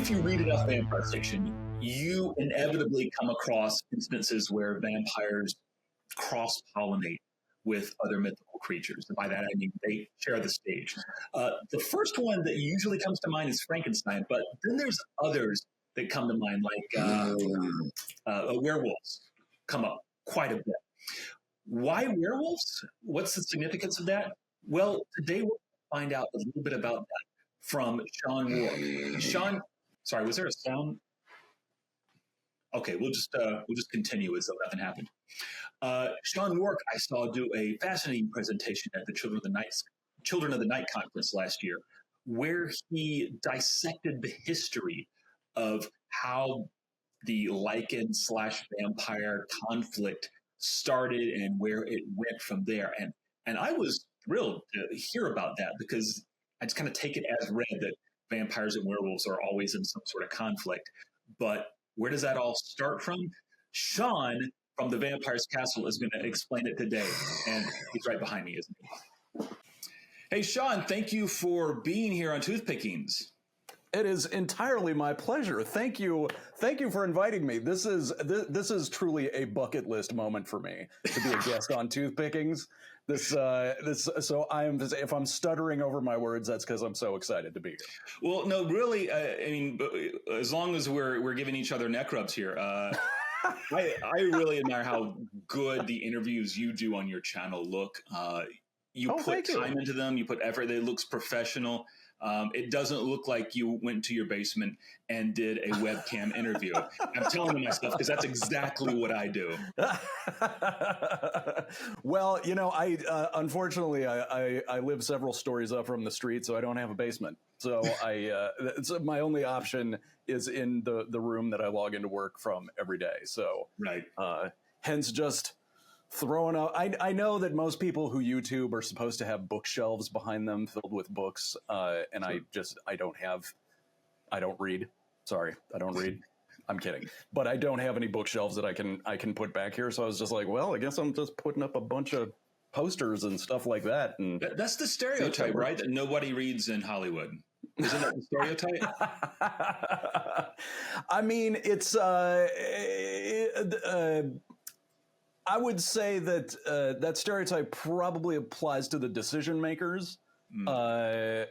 if you read enough vampire fiction, you inevitably come across instances where vampires cross-pollinate with other mythical creatures. And by that, I mean they share the stage. The first one that usually comes to mind is Frankenstein, but then there's others that come to mind, like werewolves come up quite a bit. Why werewolves? What's the significance of that? Well, today we'll find out a little bit about that from Sean Rourke. Sean, sorry, was there a sound? Okay, we'll just continue as though nothing happened. Sean Rourke, I saw do a fascinating presentation at the Children of the Night conference last year, where he dissected the history of how the lycan/vampire conflict started and where it went from there. And I was thrilled to hear about that, because I just kind of take it as read that vampires and werewolves are always in some sort of conflict. But where does that all start from? Sean from the Vampire's Castle is going to explain it today. And he's right behind me, isn't he? Hey, Sean, thank you for being here on Toothpickings. It is entirely my pleasure. Thank you for inviting me. This is truly a bucket list moment for me to be a guest on Toothpickings. So if I'm stuttering over my words, that's because I'm so excited to be here. Well, no, really, I mean, as long as we're giving each other neck rubs here, I really admire how good the interviews you do on your channel look. You put time into them. You put effort. It looks professional. It doesn't look like you went to your basement and did a webcam interview. I'm telling myself, because that's exactly what I do. Well, you know, unfortunately I live several stories up from the street, so I don't have a basement. So so my only option is in the room that I log into work from every day. So right. Hence just throwing out. I know that most people who YouTube are supposed to have bookshelves behind them filled with books, and sure. I don't read. Sorry, I don't read. I'm kidding, but I don't have any bookshelves that I can put back here. So I was just like, well, I guess I'm just putting up a bunch of posters and stuff like that. And that's the stereotype, right? That nobody reads in Hollywood. Isn't that the stereotype? I mean, it's I would say that that stereotype probably applies to the decision makers. They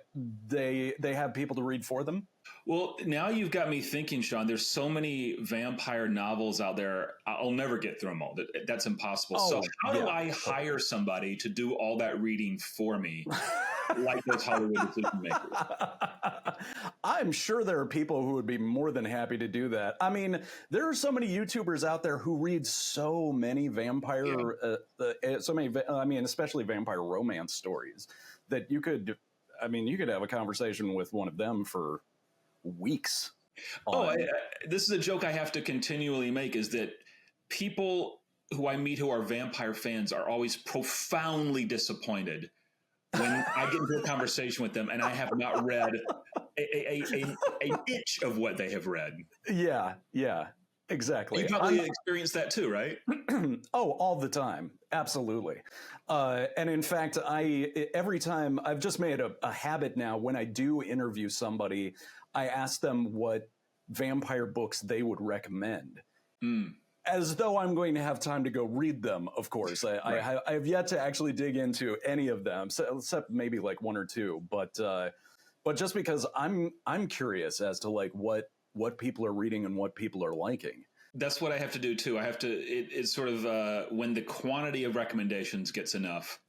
have people to read for them. Well, now you've got me thinking, Sean. There's so many vampire novels out there. I'll never get through them all. That's impossible. So how do I hire somebody to do all that reading for me, like those Hollywood decision makers? I'm sure there are people who would be more than happy to do that. I mean, there are so many YouTubers out there who read so many especially vampire romance stories that you could have a conversation with one of them for weeks. This is a joke I have to continually make, is that people who I meet who are vampire fans are always profoundly disappointed when I get into a conversation with them and I have not read an inch of what they have read. Yeah, exactly. You probably experienced that too, right? Oh, all the time. Absolutely. And in fact, every time I've just made a habit now, when I do interview somebody, I ask them what vampire books they would recommend. As though I'm going to have time to go read them, of course. I have yet to actually dig into any of them, except maybe like one or two. But just because I'm curious as to like what people are reading and what people are liking. That's what I have to do too. I have to. It's sort of when the quantity of recommendations gets enough,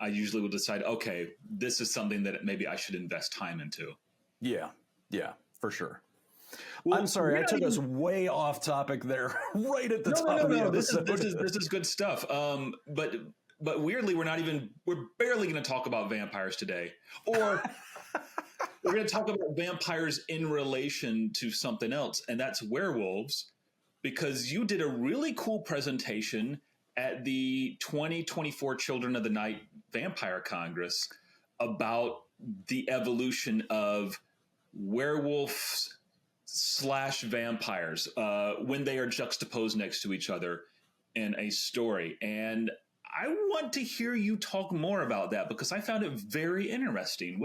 I usually will decide, okay, this is something that maybe I should invest time into. Yeah, for sure. Well, I'm sorry, I took us way off topic there, right at the top of the episode. This is good stuff. But weirdly, we're barely going to talk about vampires today, or we're going to talk about vampires in relation to something else, and that's werewolves, because you did a really cool presentation at the 2024 Children of the Night Vampire Congress about the evolution of werewolves / vampires when they are juxtaposed next to each other in a story. And I want to hear you talk more about that, because I found it very interesting.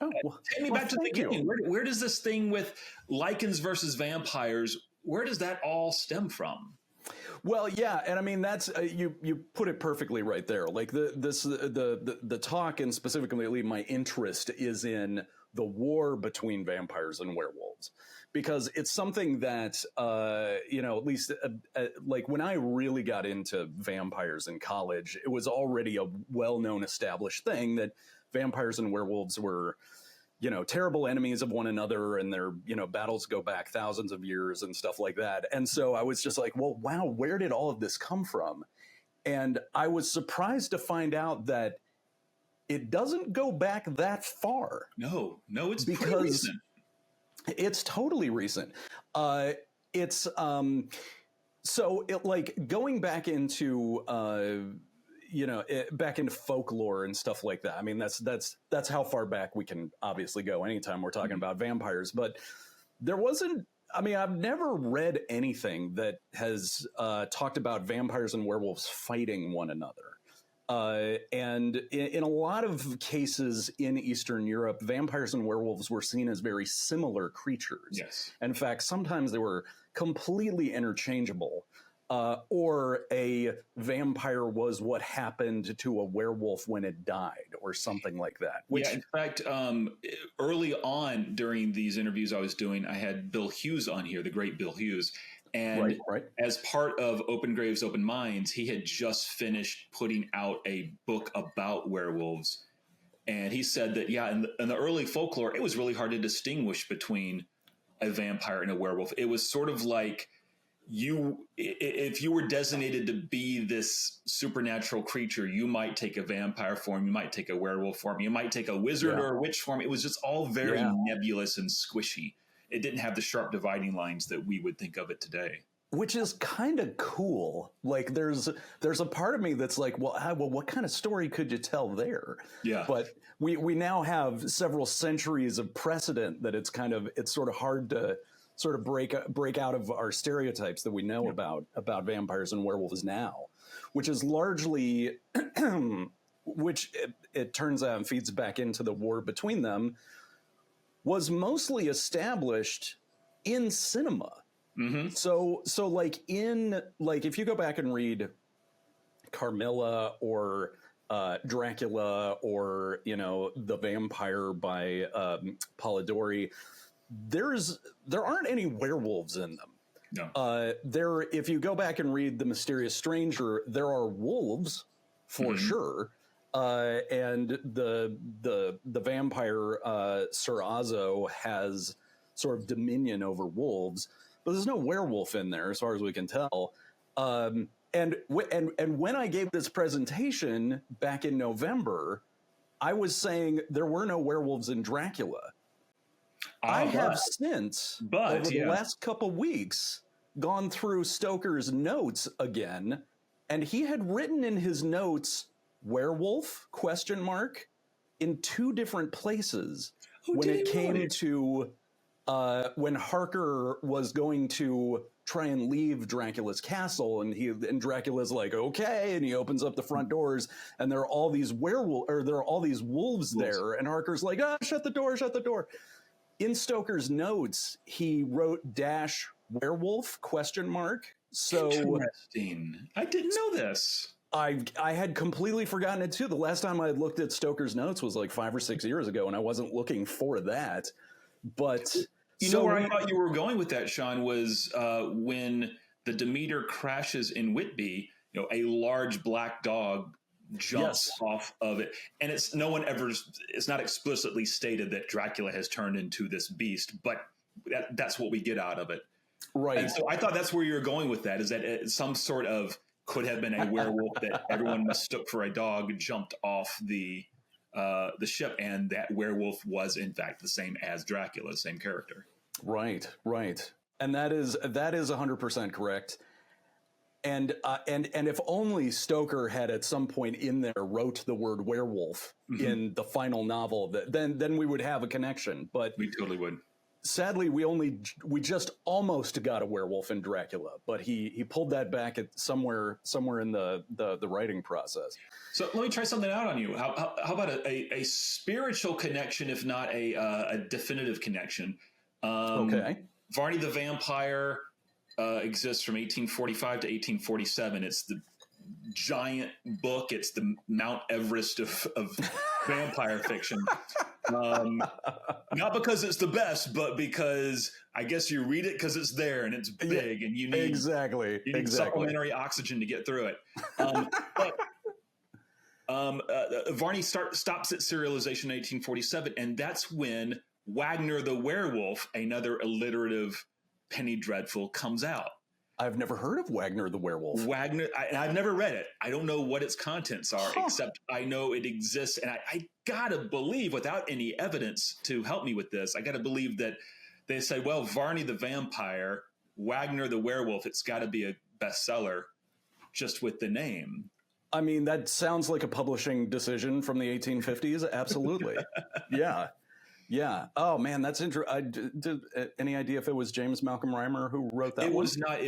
Oh, well, Take me back to the beginning. Where does this thing with lycans versus vampires, where does that all stem from? Well, yeah, and I mean that's you put it perfectly right there. Like the talk, and specifically my interest is in the war between vampires and werewolves, because it's something that at least like when I really got into vampires in college, it was already a well-known established thing that vampires and werewolves were terrible enemies of one another, and their, battles go back thousands of years and stuff like that. And so I was just like, well, wow, where did all of this come from? And I was surprised to find out that it doesn't go back that far. No, it's pretty recent. It's totally recent. It's so it, like going back into back into folklore and stuff like that. I mean, that's how far back we can obviously go anytime we're talking about vampires. But there wasn't, I mean, I've never read anything that has talked about vampires and werewolves fighting one another. And in a lot of cases in Eastern Europe, vampires and werewolves were seen as very similar creatures. Yes. In fact, sometimes they were completely interchangeable. Or a vampire was what happened to a werewolf when it died, or something like that. Which, in fact, early on during these interviews I was doing, I had Bill Hughes on here, the great Bill Hughes. And as part of Open Graves, Open Minds, he had just finished putting out a book about werewolves. And he said that, in the early folklore, it was really hard to distinguish between a vampire and a werewolf. It was sort of like, if you were designated to be this supernatural creature, you might take a vampire form, you might take a werewolf form, you might take a wizard or a witch form. It was just all very nebulous and squishy. It didn't have the sharp dividing lines that we would think of it today. Which is kind of cool. Like there's a part of me that's like, well, what kind of story could you tell there? Yeah. But we now have several centuries of precedent that it's sort of hard to sort of break out of our stereotypes that we know about vampires and werewolves now, which is largely, which it turns out and feeds back into the war between them, was mostly established in cinema. Mm-hmm. So like if you go back and read Carmilla or Dracula or The Vampire by Polidori, there aren't any werewolves in them. No. If you go back and read The Mysterious Stranger, there are wolves for sure. And the vampire Sir Azo has sort of dominion over wolves, but there's no werewolf in there as far as we can tell. And when I gave this presentation back in November, I was saying there were no werewolves in Dracula. I have since, over the last couple weeks, gone through Stoker's notes again, and he had written in his notes werewolf ? In two different places when it came to when Harker was going to try and leave Dracula's castle, and Dracula's like, okay, and he opens up the front doors, and there are all these wolves there, and Harker's like, shut the door. In Stoker's notes, he wrote -werewolf ? So interesting. I didn't know this. I had completely forgotten it too. The last time I looked at Stoker's notes was like 5 or 6 years ago, and I wasn't looking for that. But where I thought you were going with that, Sean, was when the Demeter crashes in Whitby. A large black dog jumps off of it, and it's not explicitly stated that Dracula has turned into this beast, but that's what we get out of it, right? And so I thought that's where you're going with that, is that some sort of could have been a werewolf that everyone mistook for a dog jumped off the ship, and that werewolf was in fact the same as Dracula, same character. Right, and that is 100% correct. And if only Stoker had at some point in there wrote the word werewolf in the final novel, then we would have a connection. But we totally would. sadly, we just almost got a werewolf in Dracula, but he pulled that back at somewhere in the writing process. So let me try something out on you. How about a spiritual connection, if not a definitive connection? Okay. Varney the Vampire exists from 1845 to 1847. It's the giant book. It's the Mount Everest of vampire fiction. Not because it's the best, but because I guess you read it because it's there and it's big, and you need supplementary oxygen to get through it. Varney stops its serialization in 1847, and that's when Wagner the Werewolf, another alliterative penny dreadful, comes out. I've never heard of Wagner the Werewolf. I've never read it. I don't know what its contents are, except I know it exists. And I gotta believe, without any evidence to help me with this, I gotta believe that they say, well, Varney the Vampire, Wagner the Werewolf, it's gotta be a bestseller just with the name. I mean, that sounds like a publishing decision from the 1850s. Absolutely. Yeah. Yeah. Oh man, that's interesting. Any idea if it was James Malcolm Reimer who wrote that? It was not.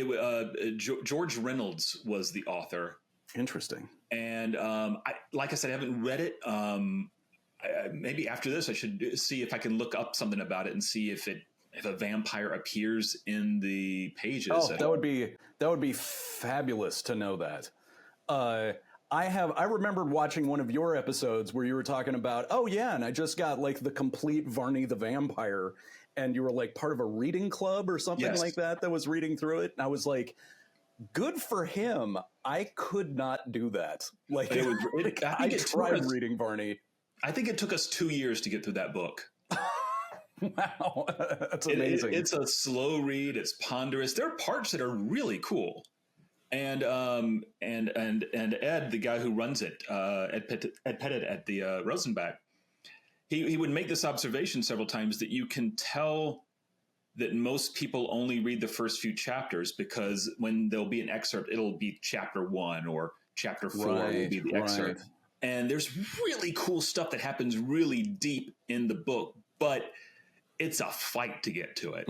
George Reynolds was the author. Interesting. And like I said, I haven't read it. Maybe after this, I should see if I can look up something about it and see if a vampire appears in the pages. Oh, that would be fabulous to know that. I remembered watching one of your episodes where you were talking about, oh yeah, and I just got like the complete Varney the Vampire, and you were like part of a reading club or something like that was reading through it. And I was like, good for him. I could not do that. Like, I tried reading Varney. I think it took us 2 years to get through that book. Wow. That's amazing. It's a slow read. It's ponderous. There are parts that are really cool. And Ed, the guy who runs it, Ed Pettit at the Rosenbach, he would make this observation several times that you can tell that most people only read the first few chapters, because when there'll be an excerpt, it'll be chapter 1 or chapter 4 will be the excerpt. And there's really cool stuff that happens really deep in the book, but it's a fight to get to it.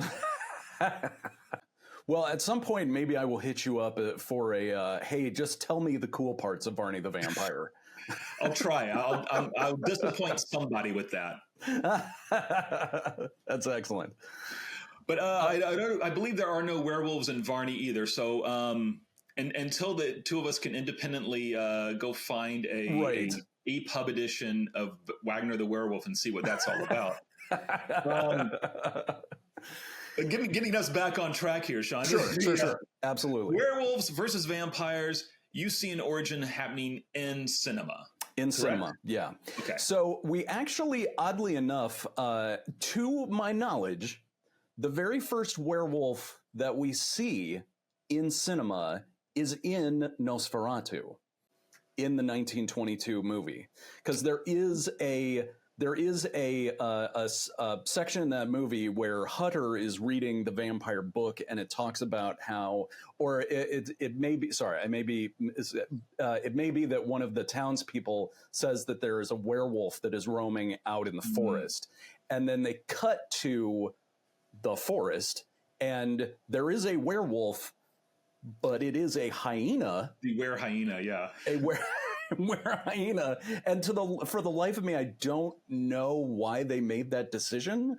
Well, at some point, maybe I will hit you up for a, hey, just tell me the cool parts of Varney the Vampire. I'll try. I'll disappoint somebody with that. That's excellent. But I believe there are no werewolves in Varney either. So and until the two of us can independently go find a EPUB edition of Wagner the Werewolf and see what that's all about. Getting us back on track here, Sean. Sure. Absolutely. Werewolves versus vampires. You see an origin happening in cinema. In cinema, yeah. Okay. So we actually, oddly enough, to my knowledge, the very first werewolf that we see in cinema is in Nosferatu, in the 1922 movie, because there is a section in that movie where Hutter is reading the vampire book, and it talks about how, or it may be, sorry, it may be that one of the townspeople says that there is a werewolf that is roaming out in the forest, and then they cut to the forest, and there is a werewolf, but it is a hyena. The were-hyena, yeah. Were-hyena. And for the life of me, I don't know why they made that decision,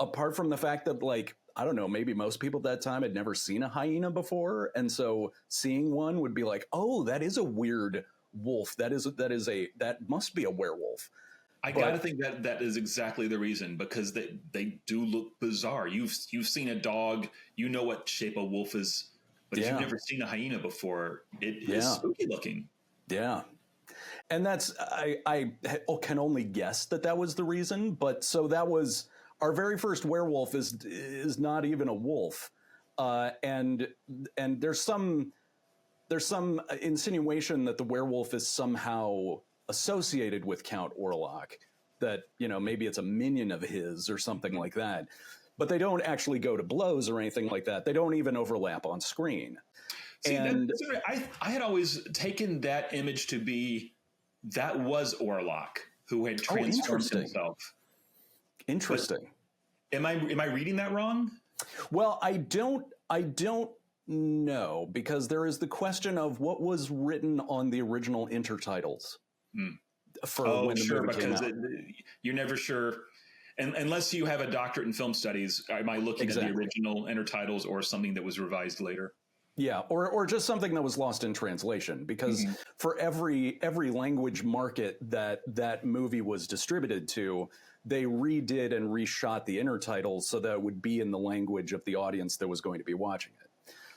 apart from the fact that, like, I don't know, maybe most people at that time had never seen a hyena before, and so seeing one would be like, oh, that is a weird wolf. That must be a werewolf. I gotta think that is exactly the reason, because they do look bizarre. You've seen a dog, you know what shape a wolf is, but if you've never seen a hyena before, it is spooky looking. Yeah. And that's, I can only guess that was the reason, but so that was, our very first werewolf is not even a wolf. And there's some insinuation that the werewolf is somehow associated with Count Orlok, that, you know, maybe it's a minion of his or something like that. But they don't actually go to blows or anything like that. They don't even overlap on screen. See, I had always taken that image to be that was Orlok who had transformed himself. Interesting. Am I reading that wrong? Well, I don't know, because there is the question of what was written on the original intertitles for when the movie came out. You're never sure. And unless you have a doctorate in film studies, am I looking at the original intertitles or something that was revised later? Yeah, or just something that was lost in translation, because for every language market that movie was distributed to, they redid and reshot the intertitles so that it would be in the language of the audience that was going to be watching it.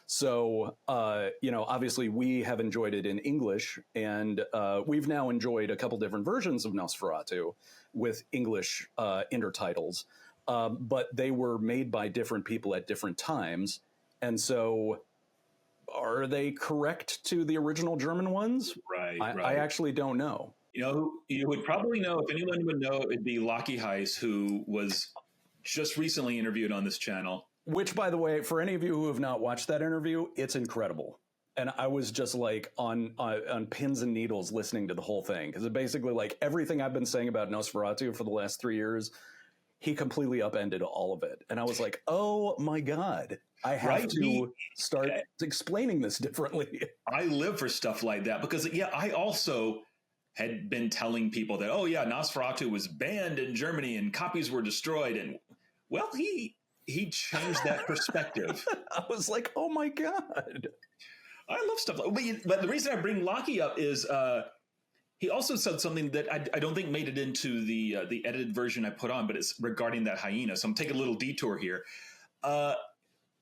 So, obviously we have enjoyed it in English, and we've now enjoyed a couple different versions of Nosferatu with English intertitles, but they were made by different people at different times. And so are they correct to the original German ones? Right. I actually don't know. You would probably know, if anyone would know, it'd be Lockie Heiss, who was just recently interviewed on this channel. Which, by the way, for any of you who have not watched that interview, it's incredible. And I was just like on pins and needles listening to the whole thing, because it basically, like, everything I've been saying about Nosferatu for the last 3 years, he completely upended all of it. And I was like, oh my God, I have to start explaining this differently. I live for stuff like that, because I also had been telling people that, Nosferatu was banned in Germany and copies were destroyed. And well, he changed that perspective. I was like, oh my God. I love stuff but the reason I bring Lockie up is he also said something that I don't think made it into the edited version I put on, but it's regarding that hyena. So I'm taking a little detour here.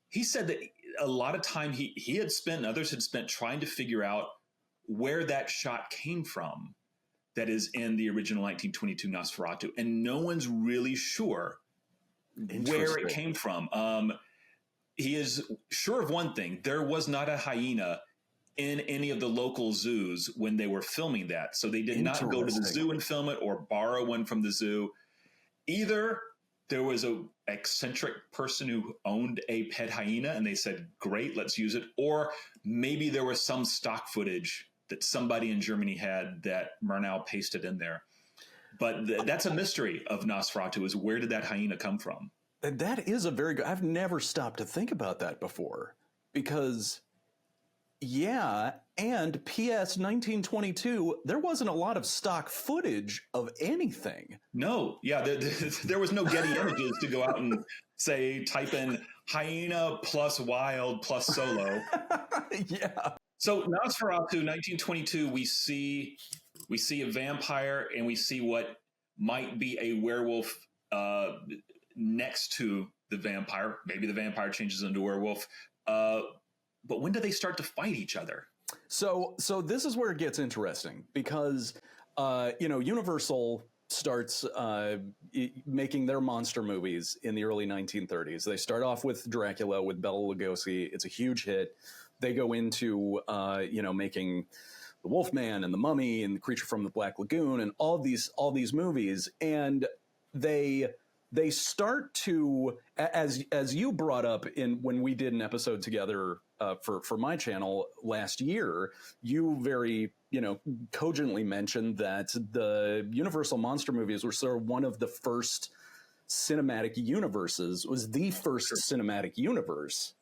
He said that a lot of time he had spent, and others had spent, trying to figure out where that shot came from that is in the original 1922 Nosferatu. And no one's really sure where it came from. He is sure of one thing: there was not a hyena in any of the local zoos when they were filming that. So they did not go to the zoo and film it or borrow one from the zoo. Either there was an eccentric person who owned a pet hyena and they said, great, let's use it. Or maybe there was some stock footage that somebody in Germany had that Murnau pasted in there. But that's a mystery of Nosferatu, is where did that hyena come from? And that is a very good, I've never stopped to think about that before, because and PS 1922, there wasn't a lot of stock footage of anything. No, there was no Getty Images to go out and say, type in hyena plus wild plus solo. So Nosferatu 1922, we see a vampire and we see what might be a werewolf next to the vampire. Maybe the vampire changes into a werewolf. But when do they start to fight each other? So this is where it gets interesting, because Universal starts making their monster movies in the early 1930s. They start off with Dracula with Bela Lugosi. It's a huge hit. They go into making the Wolfman and the Mummy and the Creature from the Black Lagoon and all these movies, and they start to, as you brought up when we did an episode together for my channel last year, you very cogently mentioned that the Universal monster movies were sort of one of the first cinematic universes, was the first cinematic universe,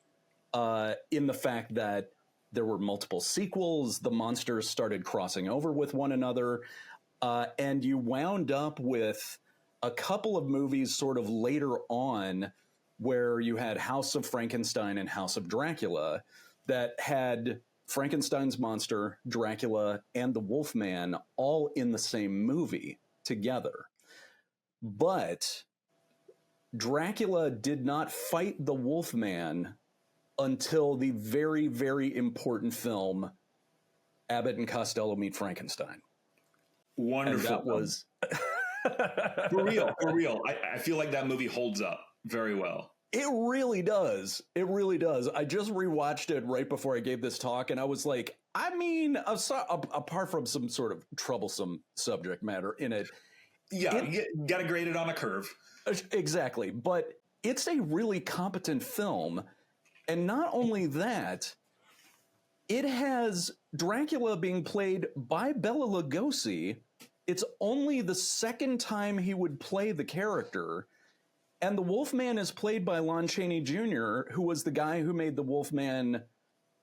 in the fact that there were multiple sequels, the monsters started crossing over with one another, and you wound up with a couple of movies sort of later on where you had House of Frankenstein and House of Dracula that had Frankenstein's monster, Dracula, and the Wolfman all in the same movie together. But Dracula did not fight the Wolfman until the very, very important film, Abbott and Costello Meet Frankenstein. Wonderful. And that was... For real. I feel like that movie holds up very well. It really does. It really does. I just rewatched it right before I gave this talk, and I was like, apart from some sort of troublesome subject matter in it. Yeah, you got to grade it on a curve. Exactly. But it's a really competent film. And not only that, it has Dracula being played by Bela Lugosi. It's only the second time he would play the character. And the Wolfman is played by Lon Chaney Jr., who was the guy who made the Wolfman,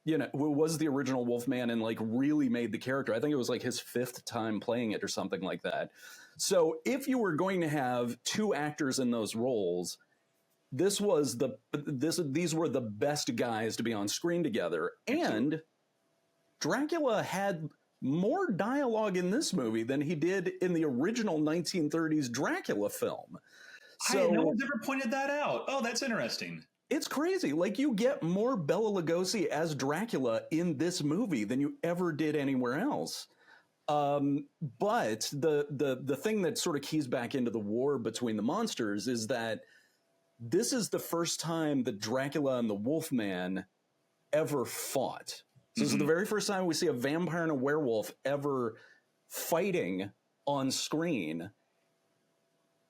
who was the original Wolfman and like really made the character. I think it was like his 5th time playing it or something like that. So if you were going to have 2 actors in those roles, these were the best guys to be on screen together. And Dracula had more dialogue in this movie than he did in the original 1930s Dracula film. So no one's ever pointed that out. Oh, that's interesting. It's crazy. Like, you get more Bela Lugosi as Dracula in this movie than you ever did anywhere else. But the thing that sort of keys back into the war between the monsters is that this is the first time that Dracula and the Wolfman ever fought. So this is the very first time we see a vampire and a werewolf ever fighting on screen.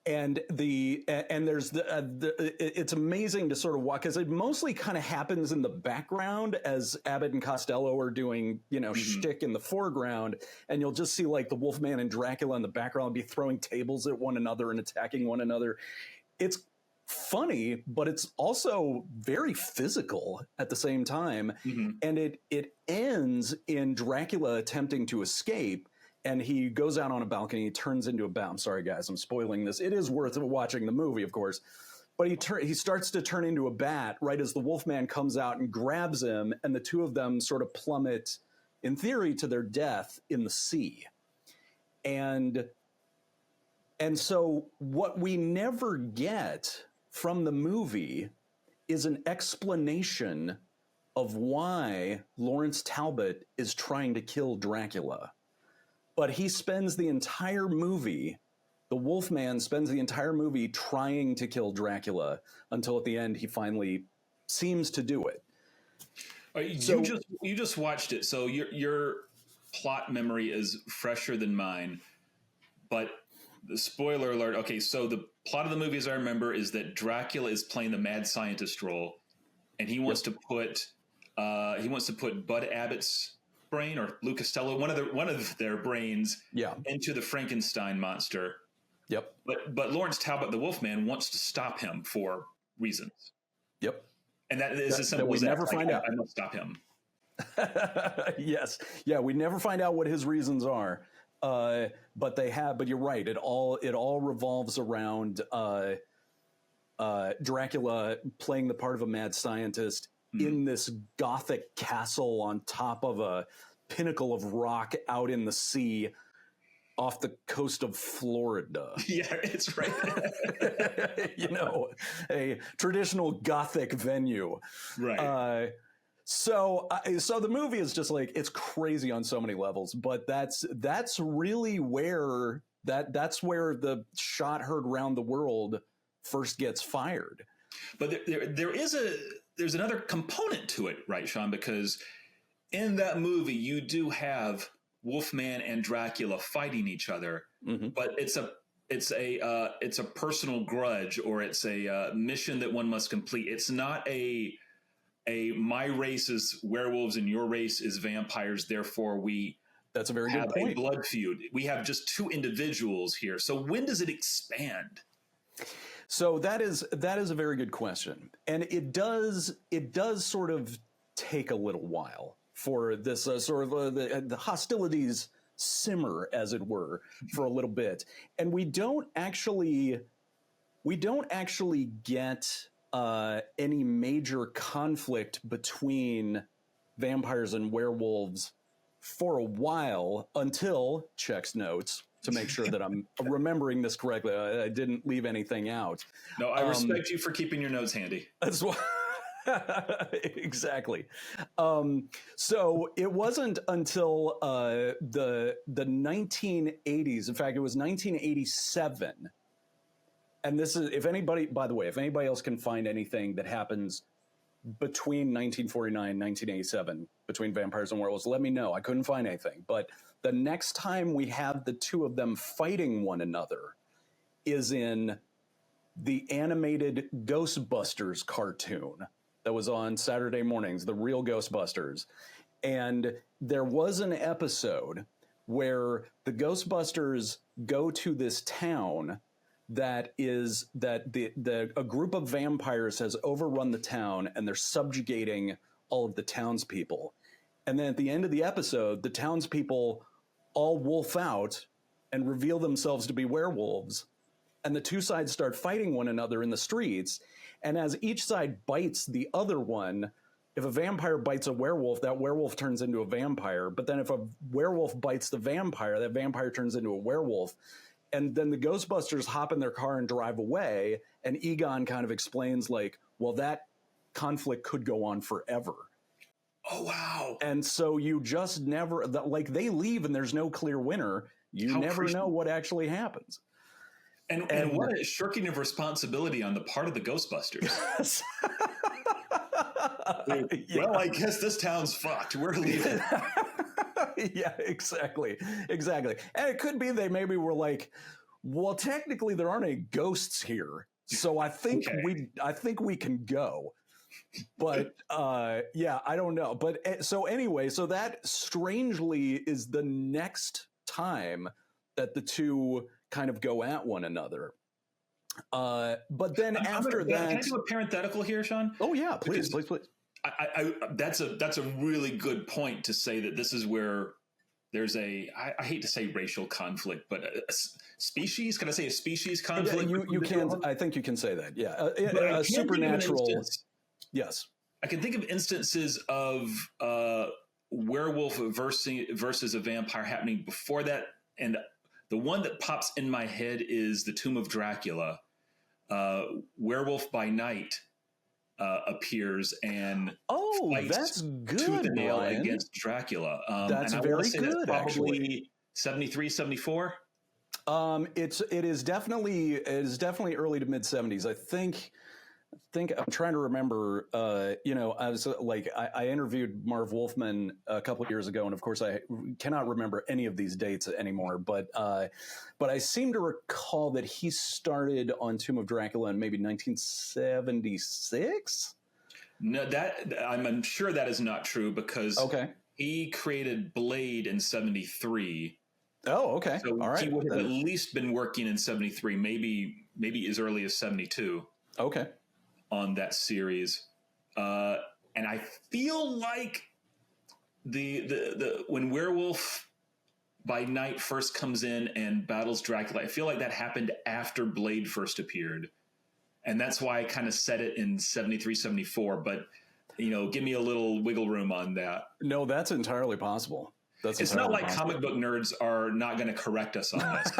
And it's amazing to sort of watch, because it mostly kind of happens in the background as Abbott and Costello are doing, shtick in the foreground, and you'll just see like the Wolfman and Dracula in the background be throwing tables at one another and attacking one another. It's funny, but it's also very physical at the same time. And it ends in Dracula attempting to escape. And he goes out on a balcony, he turns into a bat. I'm sorry, guys, I'm spoiling this. It is worth watching the movie, of course. But he starts to turn into a bat right as the Wolfman comes out and grabs him, and the two of them sort of plummet, in theory, to their death in the sea. And so what we never get from the movie is an explanation of why Lawrence Talbot is trying to kill Dracula. But he spends the entire movie, the Wolfman spends the entire movie trying to kill Dracula until at the end he finally seems to do it. You just watched it, so your plot memory is fresher than mine. But the spoiler alert. Okay, so the plot of the movie, as I remember, is that Dracula is playing the mad scientist role, and he wants to put Bud Abbott's brain, or Lou Costello, one of their brains, into the Frankenstein monster. Yep. But Lawrence Talbot, the Wolfman, wants to stop him for reasons. Yep. And that is as simple we as that. never find out. I must stop him. Yes. Yeah. We never find out what his reasons are. But you're right. It all revolves around Dracula playing the part of a mad scientist in this Gothic castle on top of a pinnacle of rock out in the sea off the coast of Florida. Yeah, it's right. A traditional Gothic venue. Right. So the movie is just like, it's crazy on so many levels, but that's really where that's where the shot heard round the world first gets fired. But there's another component to it, right, Sean? Because in that movie, you do have Wolfman and Dracula fighting each other, but it's a personal grudge, or it's a mission that one must complete. It's not a my race is werewolves and your race is vampires, therefore that's a very good point. A blood feud. We have just two individuals here. So when does it expand? So that is a very good question, and it does sort of take a little while for this sort of the hostilities simmer, as it were, for a little bit, and we don't actually get any major conflict between vampires and werewolves for a while, until Check's notes to make sure that I'm remembering this correctly. I didn't leave anything out. No, I respect you for keeping your notes handy. That's why. Exactly. So it wasn't until the 1980s. In fact, it was 1987. And this is, if anybody else can find anything that happens between 1949 and 1987 between vampires and werewolves, let me know. I couldn't find anything. But the next time we have the two of them fighting one another is in the animated Ghostbusters cartoon that was on Saturday mornings, the real Ghostbusters. And there was an episode where the Ghostbusters go to this town that is that a group of vampires has overrun the town and they're subjugating all of the townspeople. And then at the end of the episode, the townspeople all wolf out and reveal themselves to be werewolves. And the two sides start fighting one another in the streets. And as each side bites the other one, if a vampire bites a werewolf, that werewolf turns into a vampire. But then if a werewolf bites the vampire, that vampire turns into a werewolf. And then the Ghostbusters hop in their car and drive away. And Egon kind of explains like, well, that conflict could go on forever. Oh, wow. And so you just never, like they leave and there's no clear winner. You never know what actually happens. And what a shirking of responsibility on the part of the Ghostbusters. Yes. Well, I guess this town's fucked. We're leaving. Yeah, exactly. And it could be they maybe were like, well, technically there aren't any ghosts here, so I think we can go. But yeah, I don't know. But so anyway, so that strangely is the next time that the two kind of go at one another. But then after that, can I do a parenthetical here, Sean? Oh yeah, please. That's a really good point to say that this is where there's I hate to say racial conflict, but a species. Can I say a species conflict? You can. I think you can say that. Yeah, a supernatural. Yes, I can think of instances of werewolf versus a vampire happening before that, and the one that pops in my head is the Tomb of Dracula. Werewolf by night appears and fights that's good, tooth and nail Brian. against Dracula. That's very good, that's actually. 73, 74? It is definitely early to mid 70s. I think I'm trying to remember. I was like I interviewed Marv Wolfman a couple of years ago, and of course I cannot remember any of these dates anymore. But I seem to recall that he started on Tomb of Dracula in maybe 1976. No, I'm sure that is not true because he created Blade in 73. Oh, okay. So all right. He would have at least been working in 73, maybe as early as 72. Okay. On that series, and I feel like the when Werewolf by Night first comes in and battles Dracula, I feel like that happened after Blade first appeared, and that's why I kind of set it in 73, 74. But give me a little wiggle room on that. No, that's entirely possible. It's not like comic book nerds are not going to correct us on this.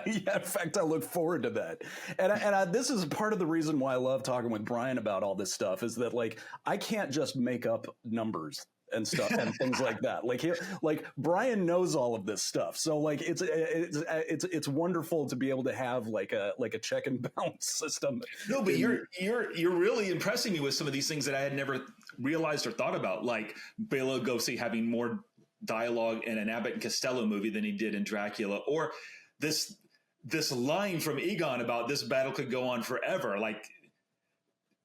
Yeah, in fact, I look forward to that. And this is part of the reason why I love talking with Brian about all this stuff is that like I can't just make up numbers and stuff and things like that. Like Brian knows all of this stuff, so like it's wonderful to be able to have like a check and balance system. No, but you're really impressing me with some of these things that I had never realized or thought about, like Bela Lugosi having more dialogue in an Abbott and Costello movie than he did in Dracula, or this line from Egon about this battle could go on forever, like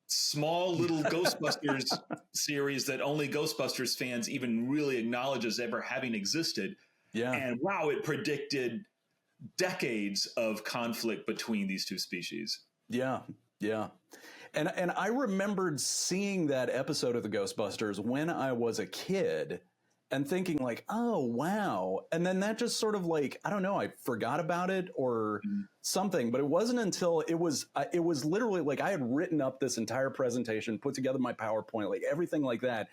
small little Ghostbusters series that only Ghostbusters fans even really acknowledge as ever having existed. Yeah. And wow, it predicted decades of conflict between these two species. Yeah. Yeah. And I remembered seeing that episode of the Ghostbusters when I was a kid and thinking like, oh, wow. And then that just sort of like, I don't know, I forgot about it or something, but it wasn't until it was literally like I had written up this entire presentation, put together my PowerPoint, like everything like that.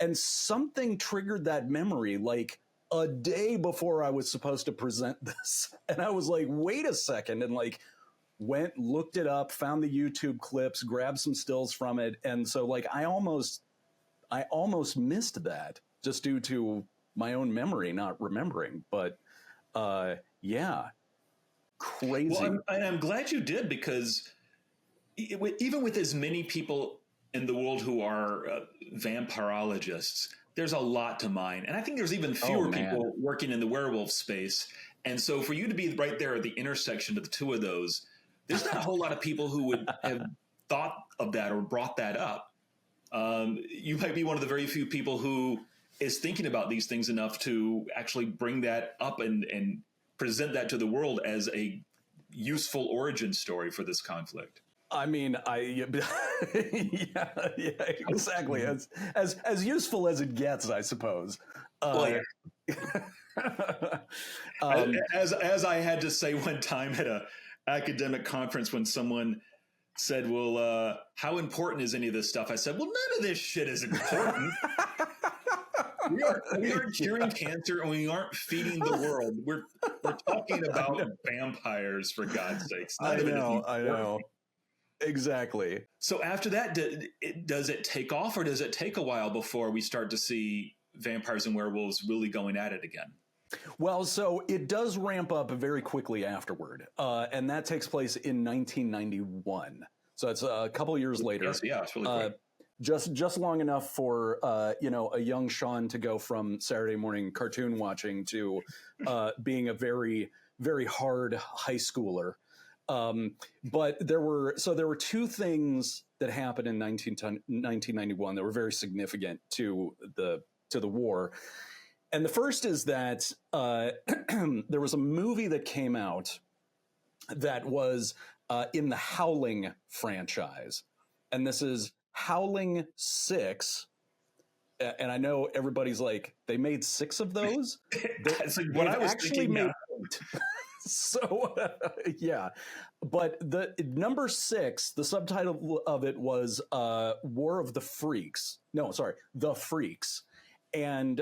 And something triggered that memory like a day before I was supposed to present this. And I was like, wait a second. And like went, looked it up, found the YouTube clips, grabbed some stills from it. And so like I almost missed that. Just due to my own memory, not remembering. But yeah, crazy. Well, I'm glad you did, because even with as many people in the world who are vampirologists, there's a lot to mine. And I think there's even fewer people working in the werewolf space. And so for you to be right there at the intersection of the two of those, there's not a whole lot of people who would have thought of that or brought that up. You might be one of the very few people who is thinking about these things enough to actually bring that up and present that to the world as a useful origin story for this conflict. I mean, yeah, exactly. As useful as it gets, I suppose. Well, yeah. As I had to say one time at a academic conference when someone said, well, how important is any of this stuff? I said, well, none of this shit is important. We aren't curing cancer and we aren't feeding the world. We're talking about vampires, for God's sakes. I know. Exactly. So after that, does it take off, or does it take a while before we start to see vampires and werewolves really going at it again? Well, so it does ramp up very quickly afterward, and that takes place in 1991. So it's a couple of years later. Yes, yeah, it's really quick. Just long enough for a young Sean to go from Saturday morning cartoon watching to being a very, very hard high schooler. But there were two things that happened in 1991 that were very significant to the war. And the first is that there was a movie that came out that was in the Howling franchise. And this is Howling 6. And I know everybody's like, they made 6 of those? That's like what I was actually thinking. Made 8. So, yeah. But the number 6, the subtitle of it was War of the Freaks. No, sorry, The Freaks. And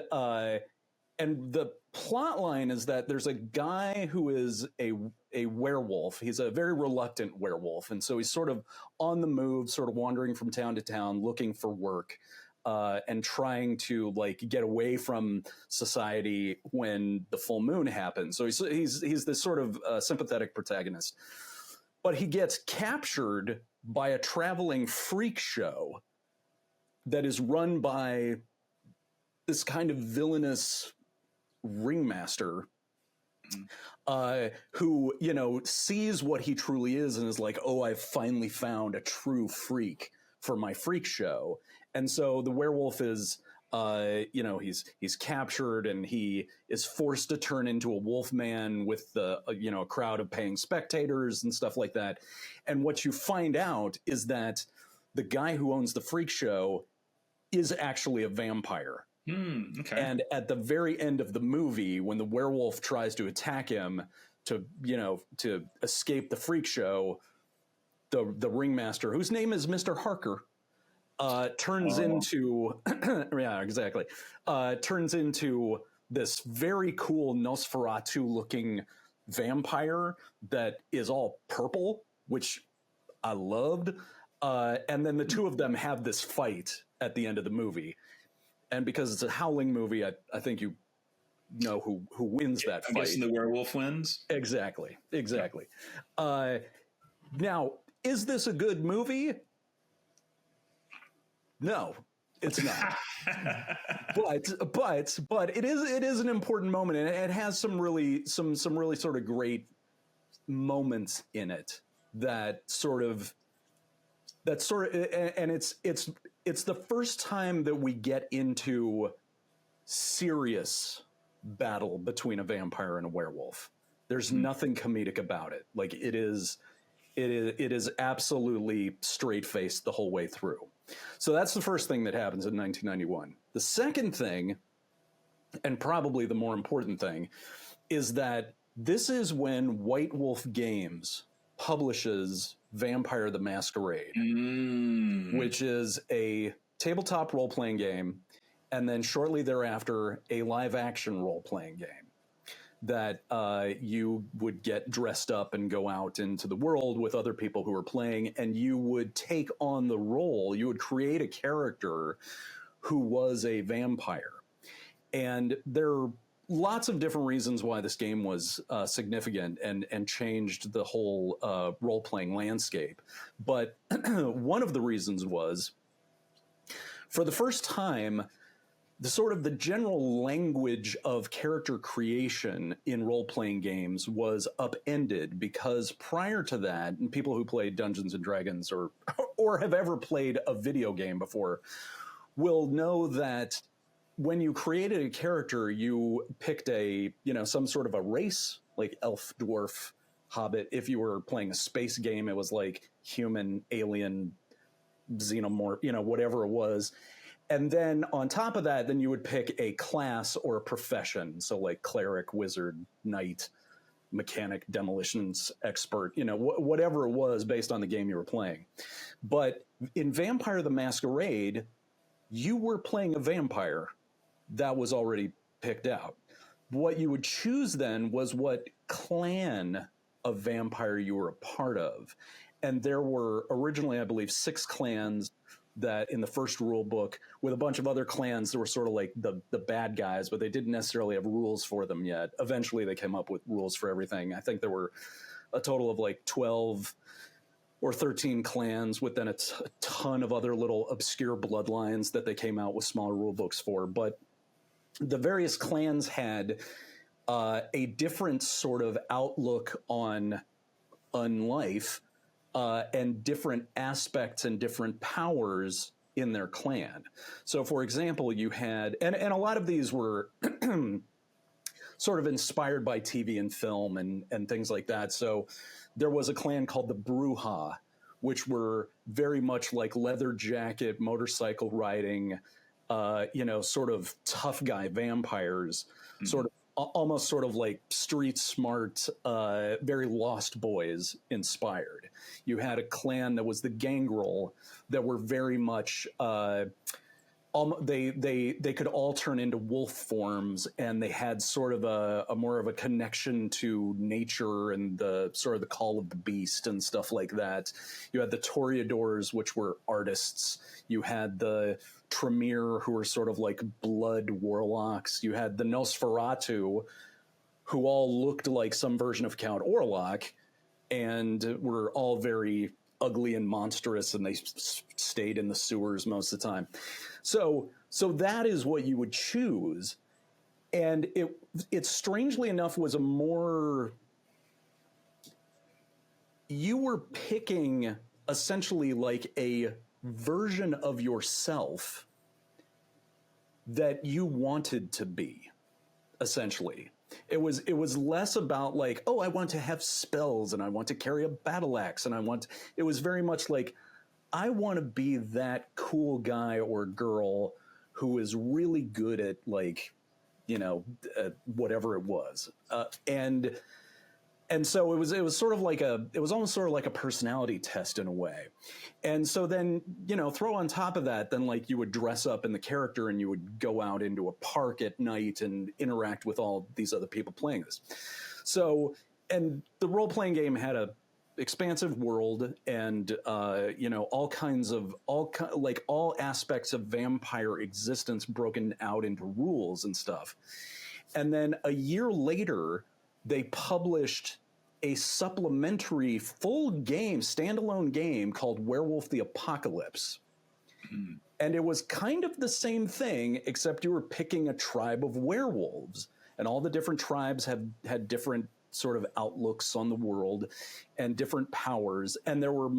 the plot line is that there's a guy who is a werewolf. He's a very reluctant werewolf. And so he's sort of on the move, sort of wandering from town to town, looking for work. And trying to like get away from society when the full moon happens. So he's this sort of sympathetic protagonist, but he gets captured by a traveling freak show that is run by this kind of villainous ringmaster who, sees what he truly is and is like, oh, I've finally found a true freak for my freak show. And so the werewolf is, he's captured and he is forced to turn into a wolf man with a crowd of paying spectators and stuff like that. And what you find out is that the guy who owns the freak show is actually a vampire. Okay. And at the very end of the movie, when the werewolf tries to attack him to escape the freak show, the ringmaster, whose name is Mr. Harker, turns into turns into this very cool Nosferatu looking vampire that is all purple, which I loved. And then the two of them have this fight at the end of the movie. And because it's a Howling movie, I think you know who wins that fight. I'm guessing the werewolf wins? Exactly. Now, is this a good movie? No, it's not. but it is an important moment, and it has some really sort of great moments in it and it's the first time that we get into serious battle between a vampire and a werewolf. There's nothing comedic about it. Like it is absolutely straight-faced the whole way through. So that's the first thing that happens in 1991. The second thing, and probably the more important thing, is that this is when White Wolf Games publishes Vampire the Masquerade, which is a tabletop role-playing game, and then shortly thereafter, a live-action role-playing game that you would get dressed up and go out into the world with other people who are playing, and you would take on the role. You would create a character who was a vampire. And there are lots of different reasons why this game was significant and changed the whole role-playing landscape. But one of the reasons was, for the first time, the general language of character creation in role-playing games was upended, because prior to that, and people who played Dungeons and Dragons or have ever played a video game before will know that when you created a character, you picked some sort of a race, like elf, dwarf, Hobbit. If you were playing a space game, it was like human, alien, xenomorph, whatever it was. And then on top of that, then you would pick a class or a profession. So like cleric, wizard, knight, mechanic, demolitions expert, whatever it was based on the game you were playing. But in Vampire the Masquerade, you were playing a vampire that was already picked out. What you would choose then was what clan of vampire you were a part of. And there were originally, I believe, 6 clans that in the first rule book, with a bunch of other clans that were sort of like the bad guys, but they didn't necessarily have rules for them yet. Eventually they came up with rules for everything. I think there were a total of like 12 or 13 clans with then a ton of other little obscure bloodlines that they came out with smaller rule books for. But the various clans had a different sort of outlook on life, and different aspects and different powers in their clan. So, for example, you had, and a lot of these were sort of inspired by TV and film and things like that. So there was a clan called the Bruja, which were very much like leather jacket, motorcycle riding, sort of tough guy vampires, sort of almost sort of like street smart, very Lost Boys inspired. You had a clan that was the Gangrel that were very much, they could all turn into wolf forms, and they had sort of a more of a connection to nature and the sort of the call of the beast and stuff like that. You had the Toreadors, which were artists. You had the Tremere, who were sort of like blood warlocks. You had the Nosferatu, who all looked like some version of Count Orlok and were all very ugly and monstrous, and they stayed in the sewers most of the time. So that is what you would choose. And it strangely enough was you were picking essentially like a version of yourself that you wanted to be, essentially. It was less about like, oh, I want to have spells and I want to carry a battle axe and it was very much like, I want to be that cool guy or girl who is really good at like, whatever it was. And so it was almost sort of like a personality test in a way. And so then, throw on top of that, then like you would dress up in the character and you would go out into a park at night and interact with all these other people playing this. So, and the role-playing game had a expansive world and, all aspects of vampire existence broken out into rules and stuff. And then a year later, they published a supplementary full game, standalone game called Werewolf the Apocalypse. Mm. And it was kind of the same thing, except you were picking a tribe of werewolves. And all the different tribes had different sort of outlooks on the world and different powers. And there were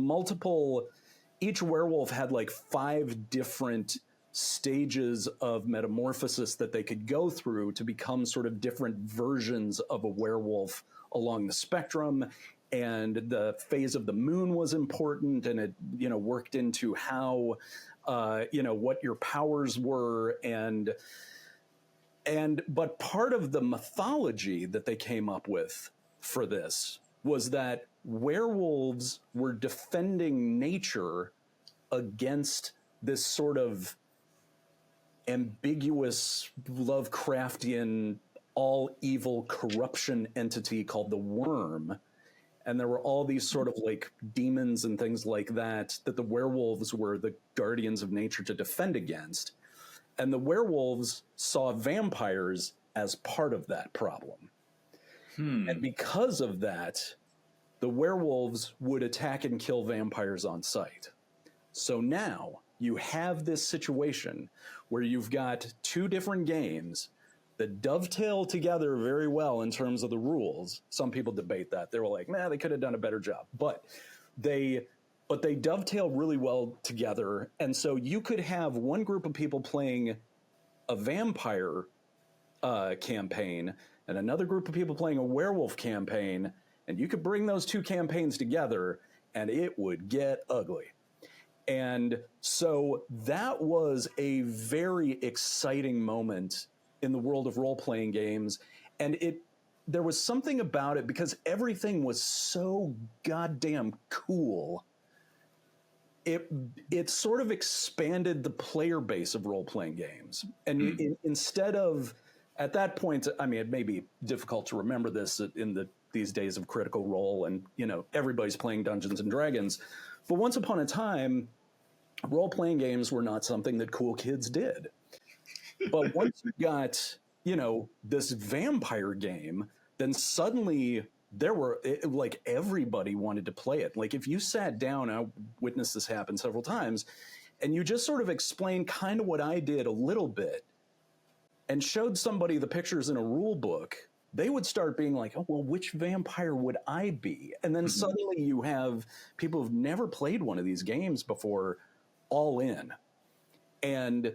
each werewolf had like 5 different stages of metamorphosis that they could go through to become sort of different versions of a werewolf along the spectrum. And the phase of the moon was important, and it worked into how what your powers were, but part of the mythology that they came up with for this was that werewolves were defending nature against this sort of ambiguous Lovecraftian all evil corruption entity called the Worm. And there were all these sort of like demons and things like that the werewolves were the guardians of nature to defend against. And the werewolves saw vampires as part of that problem. And because of that, the werewolves would attack and kill vampires on sight. So now you have this situation where you've got 2 different games that dovetail together very well in terms of the rules. Some people debate that. They were like, they could have done a better job. But they dovetail really well together. And so you could have one group of people playing a vampire campaign and another group of people playing a werewolf campaign, And you could bring those two campaigns together and it would get ugly. And so that was a very exciting moment in the world of role-playing games. And there was something about it because everything was so goddamn cool. It sort of expanded the player base of role-playing games. And instead of, at that point, I mean, it may be difficult to remember this in these days of Critical Role and, everybody's playing Dungeons and Dragons. But once upon a time, role-playing games were not something that cool kids did. But once you got, this vampire game, then suddenly everybody wanted to play it. Like if you sat down, I witnessed this happen several times, and you just sort of explained kind of what I did a little bit and showed somebody the pictures in a rule book, they would start being like, oh, well, which vampire would I be? And then suddenly you have people who've never played one of these games before all in. And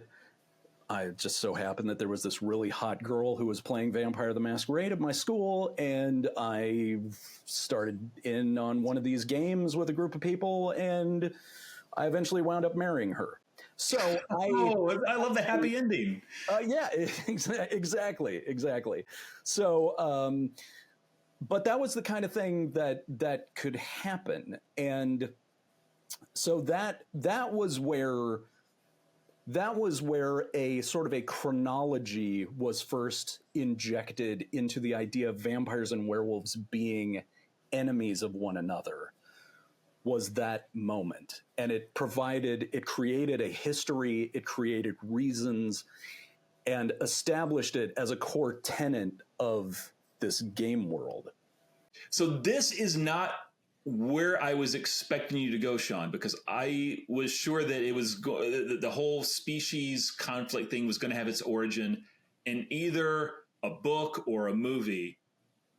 I just so happened that there was this really hot girl who was playing Vampire the Masquerade at my school, and I started in on one of these games with a group of people, and I eventually wound up marrying her. So I love the happy ending. Yeah, exactly. So, but that was the kind of thing that could happen, and so that was where a sort of a chronology was first injected into the idea of vampires and werewolves being enemies of one another. Was that moment. And it created a history, it created reasons, and established it as a core tenet of this game world. So this is not where I was expecting you to go, Sean, because I was sure that it was the whole species conflict thing was going to have its origin in either a book or a movie.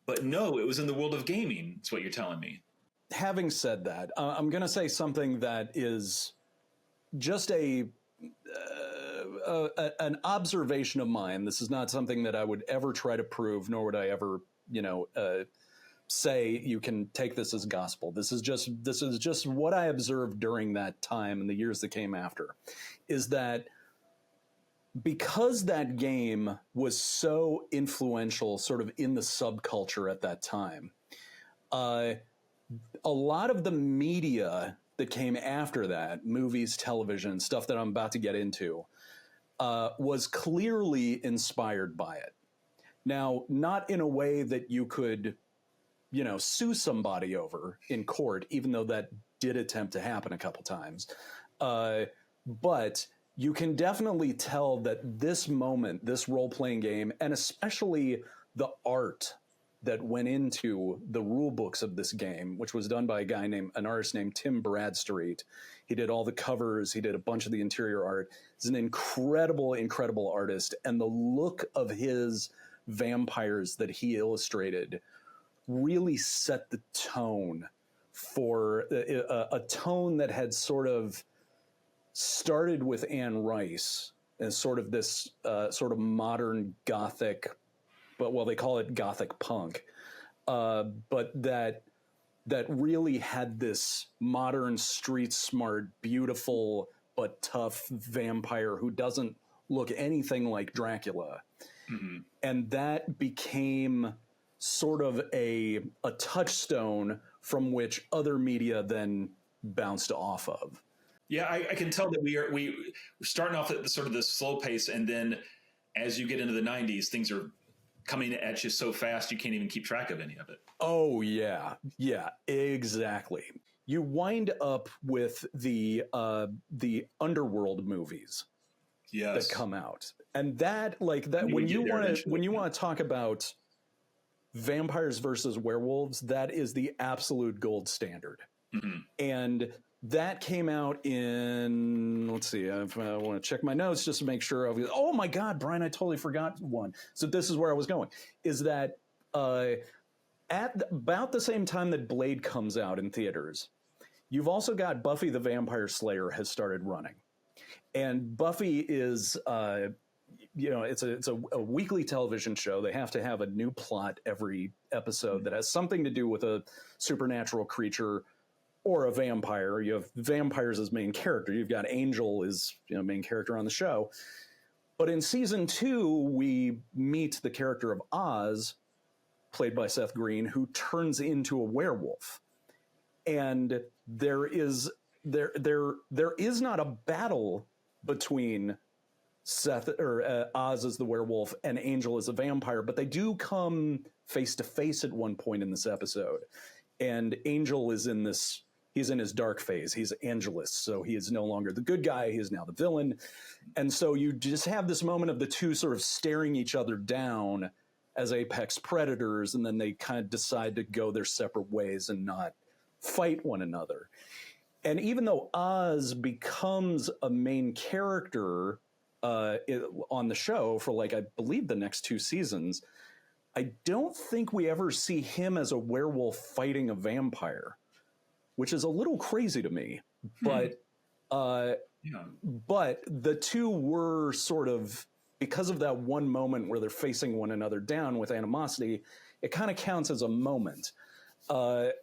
But no, it was in the world of gaming. That's what you're telling me. Having said that, I'm going to say something that is just an observation of mine. This is not something that I would ever try to prove, nor would I ever, say you can take this as gospel. This is just what I observed during that time and the years that came after, is that because that game was so influential sort of in the subculture at that time, a lot of the media that came after that, movies, television, stuff that I'm about to get into, was clearly inspired by it. Now, not in a way that you could, sue somebody over in court, even though that did attempt to happen a couple times. But you can definitely tell that this moment, this role-playing game, and especially the art that went into the rule books of this game, which was done by an artist named Tim Bradstreet. He did all the covers. He did a bunch of the interior art. He's an incredible, incredible artist. And the look of his vampires that he illustrated really set the tone for a tone that had sort of started with Anne Rice as sort of this sort of modern Gothic, but they call it Gothic punk, but that really had this modern, street smart, beautiful but tough vampire who doesn't look anything like Dracula. Mm-hmm. And that became sort of a touchstone from which other media then bounced off of. Yeah, I can tell that we're starting off at the sort of this slow pace, and then as you get into the 90s, things are coming at you so fast you can't even keep track of any of it. Oh yeah, exactly. You wind up with the Underworld movies, yes, that come out, and that when you want to talk about vampires versus werewolves, that is the absolute gold standard. Mm-hmm. And that came out in, let's see, I want to check my notes just to make sure. Oh my God, Brian, I totally forgot one. So this is where I was going, is that at about the same time that Blade comes out in theaters, you've also got Buffy the Vampire Slayer has started running. And Buffy is it's a weekly television show. They have to have a new plot every episode that has something to do with a supernatural creature or a vampire. You have vampires as main character. You've got Angel as main character on the show. But in season 2, we meet the character of Oz, played by Seth Green, who turns into a werewolf. And there is not a battle between Oz as the werewolf and Angel as a vampire, but they do come face to face at one point in this episode. And Angel is he's in his dark phase. He's Angelus, so he is no longer the good guy. He is now the villain. And so you just have this moment of the two sort of staring each other down as apex predators, and then they kind of decide to go their separate ways and not fight one another. And even though Oz becomes a main character on the show for I believe the next 2 seasons, I don't think we ever see him as a werewolf fighting a vampire, which is a little crazy to me. But but the two were sort of, because of that one moment where they're facing one another down with animosity, it kind of counts as a moment. But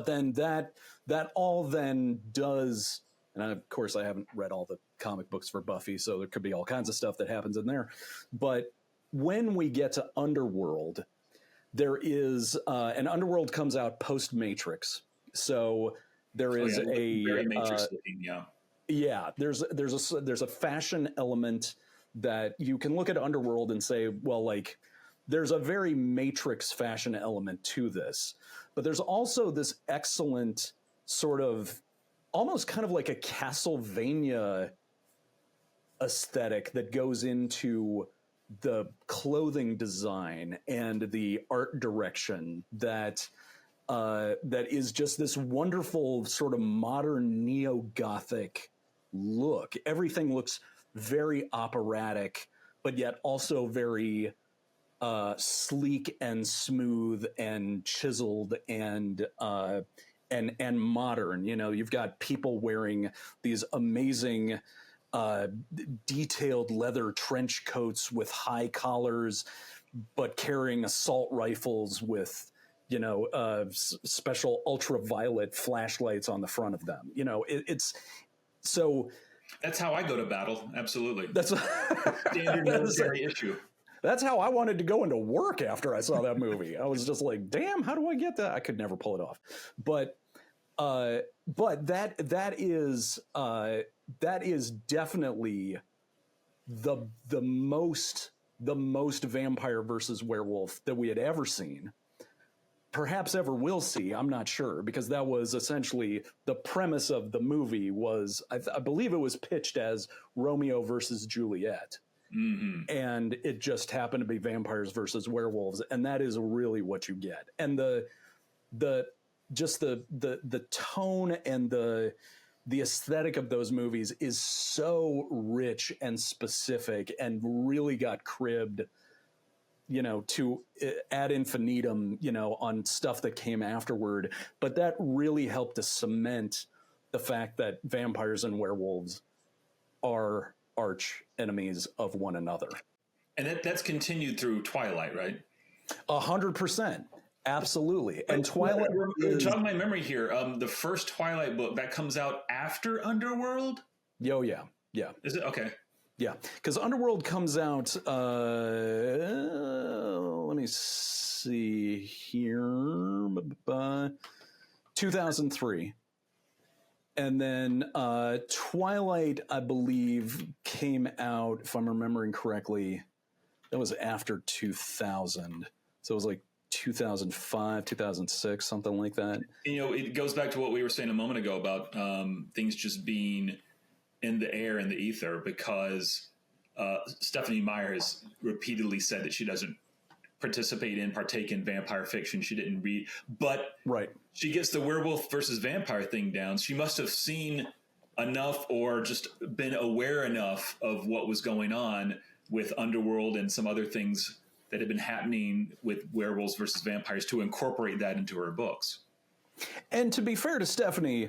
then that all then does, and of course I haven't read all the comic books for Buffy, so there could be all kinds of stuff that happens in there. But when we get to Underworld, there is, and Underworld comes out post-Matrix. So there is very Matrix looking, there's a fashion element that you can look at Underworld and say, well, there's a very Matrix fashion element to this. But there's also this excellent sort of, almost kind of like a Castlevania aesthetic that goes into the clothing design and the art direction that is just this wonderful sort of modern neo-Gothic look. Everything looks very operatic, but yet also very sleek and smooth and chiseled and modern. You've got people wearing these amazing detailed leather trench coats with high collars, but carrying assault rifles with special ultraviolet flashlights on the front of them. It's so. That's how I go to battle. Absolutely. That's standard military issue. That's how I wanted to go into work after I saw that movie. I was just like, damn, how do I get that? I could never pull it off. But that is definitely the most vampire versus werewolf that we had ever seen, perhaps ever will see. I'm not sure, because that was essentially the premise of the movie. Was I believe it was pitched as Romeo versus Juliet. Mm-hmm. And it just happened to be vampires versus werewolves, and that is really what you get. And the tone and the aesthetic of those movies is so rich and specific, and really got cribbed, to ad infinitum, on stuff that came afterward. But that really helped to cement the fact that vampires and werewolves are arch enemies of one another. And that's continued through Twilight, right? 100%. Absolutely. And Twilight jog my memory here. The first Twilight book that comes out after Underworld? Oh, yeah. Yeah. Is it? Okay. Yeah. Because Underworld comes out, let me see here, 2003. And then Twilight, I believe, came out, if I'm remembering correctly, that was after 2000. So it was 2005, 2006, something like that. It goes back to what we were saying a moment ago about things just being in the air, in the ether, because Stephanie Meyer has repeatedly said that she doesn't partake in vampire fiction. She didn't read, but right. She gets the werewolf versus vampire thing down. She must have seen enough, or just been aware enough of what was going on with Underworld and some other things that had been happening with werewolves versus vampires, to incorporate that into her books. And to be fair to Stephanie,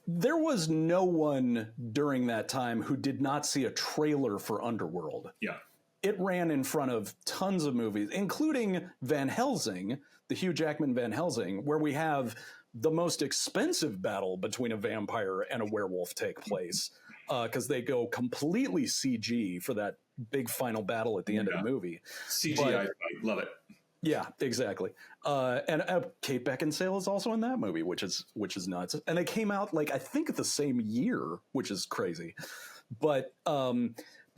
There was no one during that time who did not see a trailer for Underworld. Yeah. It ran in front of tons of movies, including Van Helsing, the Hugh Jackman Van Helsing, where we have the most expensive battle between a vampire and a werewolf take place, because they go completely CG for that big final battle at the end of the movie. CGI, I love it. Yeah, exactly. And Kate Beckinsale is also in that movie, which is nuts. And it came out like I think the same year, which is crazy. But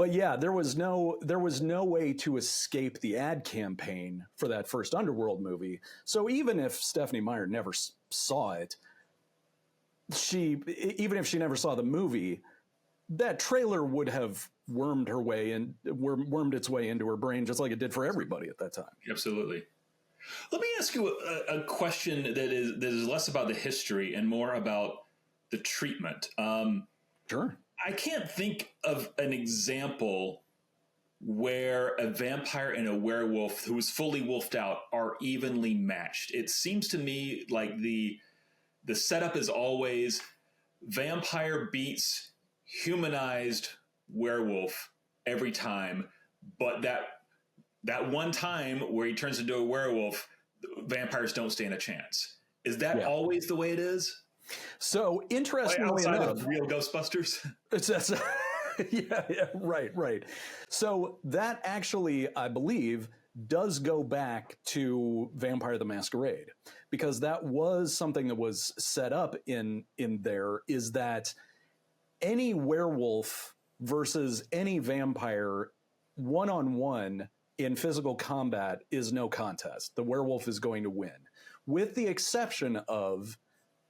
yeah, there was no way to escape the ad campaign for that first Underworld movie. So even if Stephenie Meyer never saw it, even if she never saw the movie, that trailer would have wormed its way into her brain, just like it did for everybody at that time. Absolutely. Let me ask you a question that is less about the history and more about the treatment. Sure. I can't think of an example where a vampire and a werewolf who is fully wolfed out are evenly matched. It seems to me like the setup is always vampire beats humanized werewolf every time, but that one time where he turns into a werewolf, vampires don't stand a chance. Is that always the way it is? So interestingly outside enough, of real Ghostbusters. Yeah, right. So that actually, I believe, does go back to Vampire the Masquerade, because that was something that was set up in there, is that any werewolf versus any vampire one-on-one in physical combat is no contest. The werewolf is going to win, with the exception of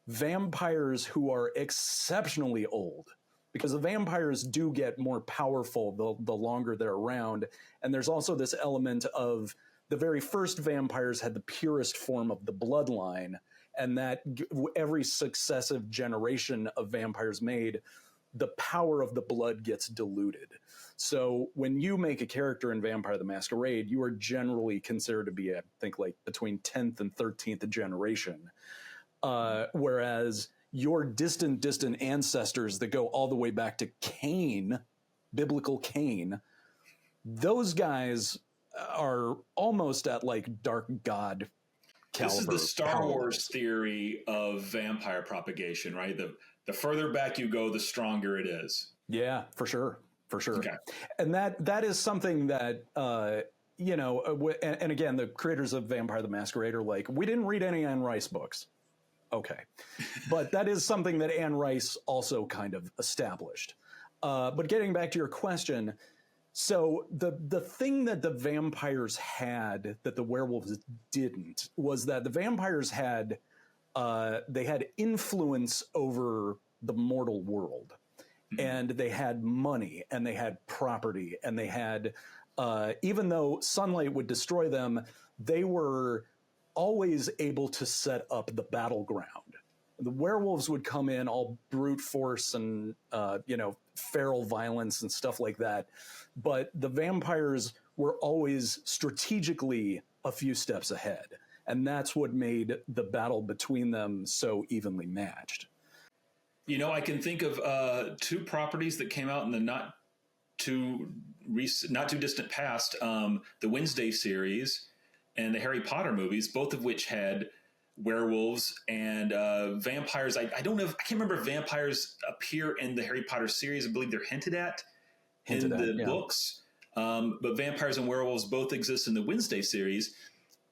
vampires who are exceptionally old, because the vampires do get more powerful the longer they're around. And there's also this element of the very first vampires had the purest form of the bloodline, and that every successive generation of vampires made, the power of the blood gets diluted. So when you make a character in Vampire the Masquerade, you are generally considered to be, I think, like between 10th and 13th generation. Whereas your distant ancestors that go all the way back to Cain, biblical Cain, those guys are almost at like dark god caliber. This is the Star Wars theory of vampire propagation, right? The further back you go, the stronger it is. Yeah, for sure. Okay. And that is something that, and again, the creators of Vampire the Masquerade are like, we didn't read any Anne Rice books. Okay. But that is something that Anne Rice also kind of established. But getting back to your question, so the thing that the vampires had that the werewolves didn't was that the vampires had influence over the mortal world. And they had money, and they had property, and they had, even though sunlight would destroy them, they were always able to set up the battleground. The werewolves would come in all brute force and, feral violence and stuff like that. But the vampires were always strategically a few steps ahead. And that's what made the battle between them so evenly matched. I can think of two properties that came out in the not too distant past, the Wednesday series and the Harry Potter movies, both of which had werewolves and vampires. I don't know I can't remember if vampires appear in the Harry Potter series. I believe they're hinted at in the books. But vampires and werewolves both exist in the Wednesday series,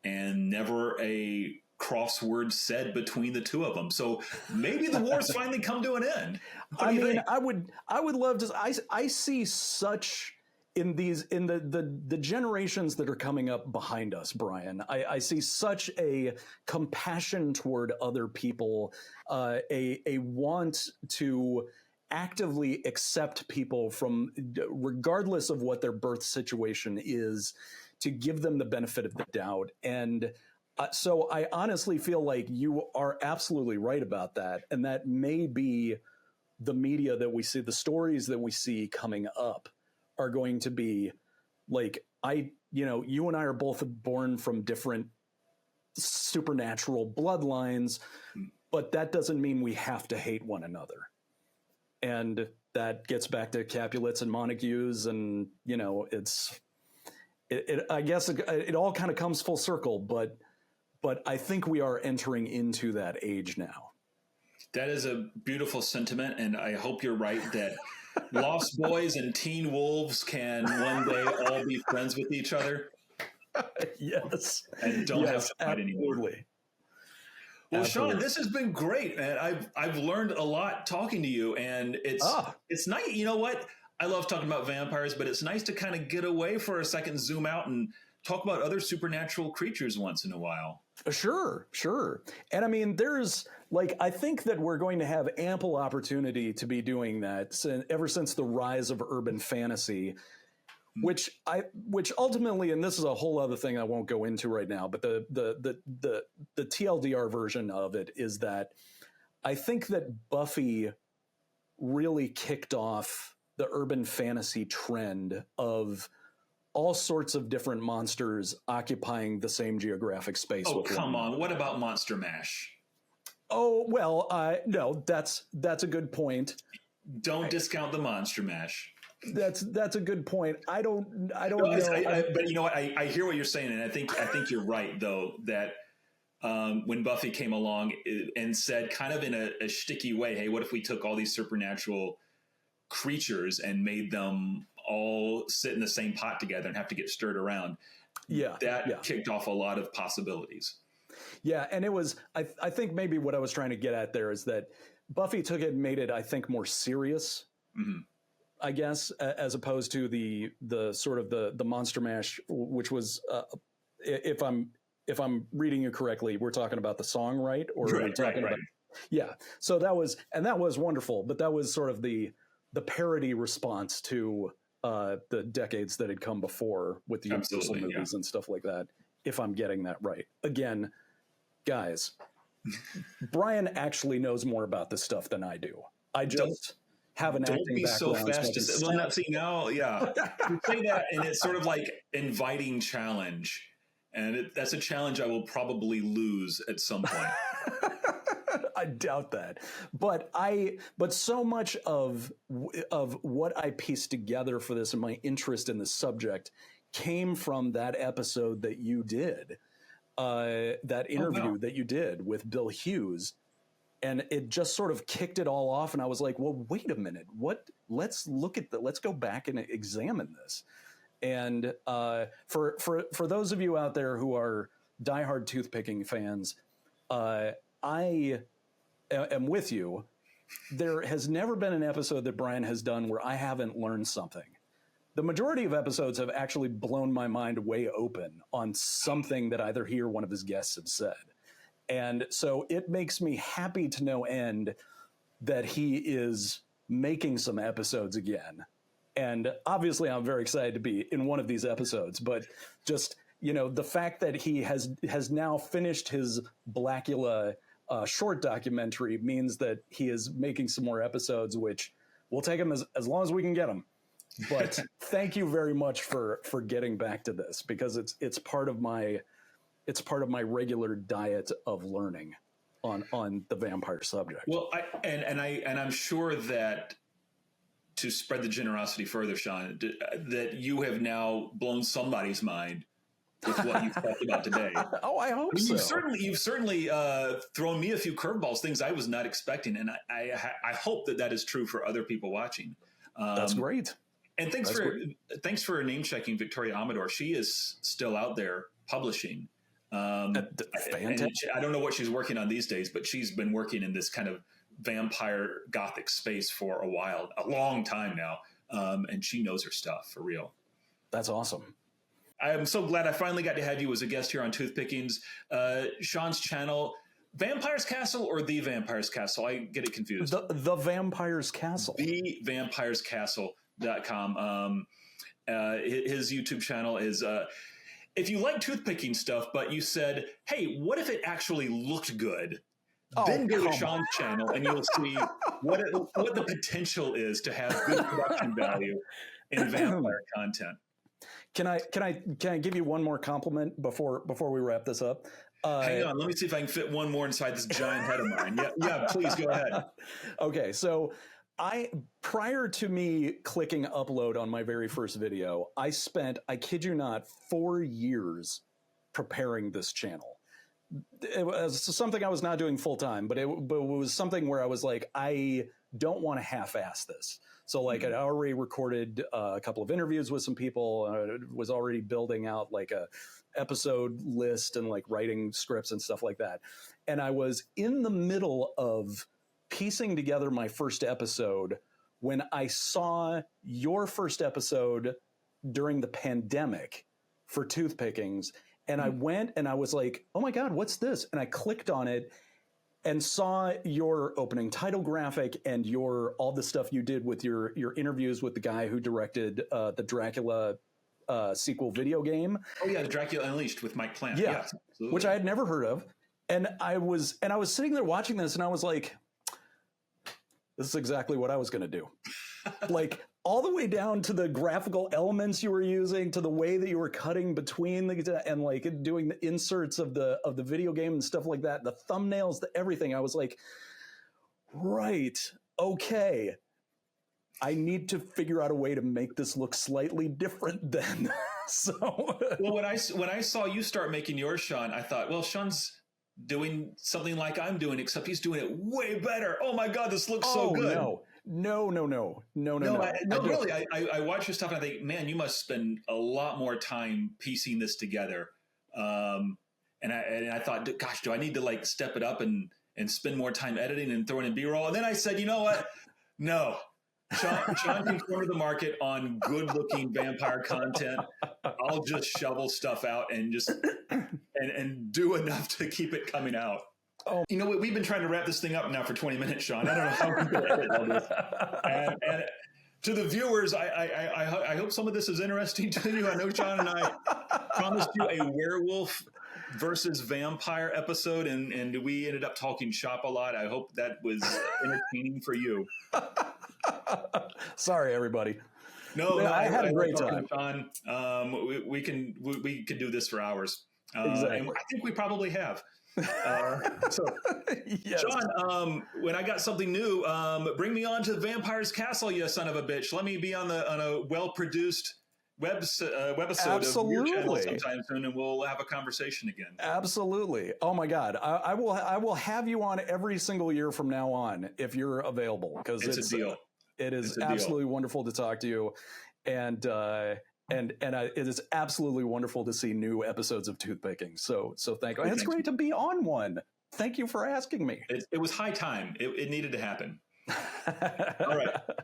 and never a crossword said between the two of them. So maybe the war's finally come to an end. I mean, I would love to. I see such in the generations that are coming up behind us, Brian. I see such a compassion toward other people, a want to actively accept people from, regardless of what their birth situation is, to give them the benefit of the doubt. And so I honestly feel like you are absolutely right about that. And that may be the media that we see, the stories that we see coming up are going to be like, you and I are both born from different supernatural bloodlines. but that doesn't mean we have to hate one another. And that gets back to Capulets and Montagues, and I guess it all kind of comes full circle, but I think we are entering into that age now. That is a beautiful sentiment, and I hope you're right that Lost Boys and Teen Wolves can one day all be friends with each other. Yes. And don't have to fight anymore. Well, Absolutely. Sean, this has been great, man. I've learned a lot talking to you, and it's nice. You know what? I love talking about vampires, but it's nice to kind of get away for a second, zoom out, and talk about other supernatural creatures once in a while. Sure. And I mean, I think that we're going to have ample opportunity to be doing that ever since the rise of urban fantasy, which ultimately, and this is a whole other thing I won't go into right now, but the TLDR version of it is that I think that Buffy really kicked off the urban fantasy trend of all sorts of different monsters occupying the same geographic space. Oh, come on. What about Monster Mash? Oh, well, no, that's a good point. Don't discount the Monster Mash. That's a good point. I don't know. But you know what? I hear what you're saying, and I think you're right, though, that when Buffy came along and said, kind of in a shticky way, hey, what if we took all these supernatural creatures and made them all sit in the same pot together and have to get stirred around? That kicked off a lot of possibilities. Yeah, and it was, I think maybe what I was trying to get at there is that Buffy took it and made it, I think, more serious, I guess, as opposed to the sort of the Monster Mash, which was, if I'm reading you correctly, we're talking about the song, right? Or are we talking about? Yeah. So that was wonderful, but that was sort of the parody response to the decades that had come before with the Universal movies and stuff like that, if I'm getting that right. Again, guys, Brian actually knows more about this stuff than I do. I just have an acting background. Don't be so fast to say, well, not see now, yeah. You say that, and it's sort of like inviting challenge. And that's a challenge I will probably lose at some point. I doubt that, but so much of what I pieced together for this and my interest in the subject came from that episode that you did, that interview that you did with Bill Hughes, and it just sort of kicked it all off. And I was like, well, wait a minute, let's look at let's go back and examine this. And for those of you out there who are diehard toothpicking fans, I am with you. There has never been an episode that Brian has done where I haven't learned something. The majority of episodes have actually blown my mind way open on something that either he or one of his guests have said. And so it makes me happy to no end that he is making some episodes again. And obviously I'm very excited to be in one of these episodes, but just, the fact that he has now finished his Blackula short documentary means that he is making some more episodes, which we'll take them as long as we can get them. But thank you very much for getting back to this, because it's part of my regular diet of learning on the vampire subject. Well, I'm sure that, to spread the generosity further, Sean, that you have now blown somebody's mind with what you've talked about today. Oh, I hope so. You've certainly thrown me a few curveballs, things I was not expecting, and I hope that is true for other people watching. That's great. And thanks for name checking Victoria Amador. She is still out there publishing. Fantastic. I don't know what she's working on these days, but she's been working in this kind of vampire gothic space for a long time now. And she knows her stuff for real. That's awesome. I am so glad I finally got to have you as a guest here on Toothpickings. Sean's channel, Vampire's Castle or The Vampire's Castle? I get it confused. The Vampire's Castle. TheVampire'sCastle.com. His YouTube channel is, if you like toothpicking stuff, but you said, hey, what if it actually looked good? Then go to Sean's channel and you'll see what the potential is to have good production value in vampire content. Can I give you one more compliment before we wrap this up? Hang on, let me see if I can fit one more inside this giant head of mine. Yeah, please go ahead. Okay, so prior to me clicking upload on my very first video, I spent, I kid you not, 4 years preparing this channel. It was something I was not doing full time, but it was something where I was like, I don't want to half-ass this. So like I'd already recorded a couple of interviews with some people, was already building out like a episode list and like writing scripts and stuff like that. And I was in the middle of piecing together my first episode when I saw your first episode during the pandemic for Toothpickings. And I went and I was like, oh my God, what's this? And I clicked on it and saw your opening title graphic and all the stuff you did with your interviews with the guy who directed the Dracula sequel video game. Oh yeah, the Dracula Unleashed with Mike Plant. Yeah, yes, which I had never heard of. And I was sitting there watching this and I was like, this is exactly what I was going to do. Like all the way down to the graphical elements you were using, to the way that you were cutting between and like doing the inserts of the video game and stuff like that, the thumbnails, everything. I was like, right, okay, I need to figure out a way to make this look slightly different then. So, well, when I saw you start making yours, Sean, I thought, well, Sean's doing something like I'm doing, except he's doing it way better. Oh my God, this looks so good. No. Really, I watch your stuff and I think, man, you must spend a lot more time piecing this together. And I thought, gosh, do I need to like step it up and spend more time editing and throwing in B-roll? And then I said, you know what? No. Sean can corner the market on good-looking vampire content. I'll just shovel stuff out and just and do enough to keep it coming out. Oh, you know what? We've been trying to wrap this thing up now for 20 minutes, Sean. I don't know how we're going to edit all this. And to the viewers, I hope some of this is interesting to you. I know Sean and I promised you a werewolf versus vampire episode, and we ended up talking shop a lot. I hope that was entertaining for you. Sorry, everybody. No, I had a great time. Sean. We could do this for hours. Exactly. And I think we probably have. So, yes. John, when I got something new, bring me on to the Vampire's Castle, you son of a bitch. Let me be on a well-produced webisode Absolutely. Of your channel sometime soon, and we'll have a conversation again. Absolutely. Oh my God, I will have you on every single year from now on if you're available, because it's a deal. It is absolutely wonderful to talk to you, and it is absolutely wonderful to see new episodes of Toothpicking. So thank you. It's great to be on one. Thank you for asking me. It was high time. It needed to happen.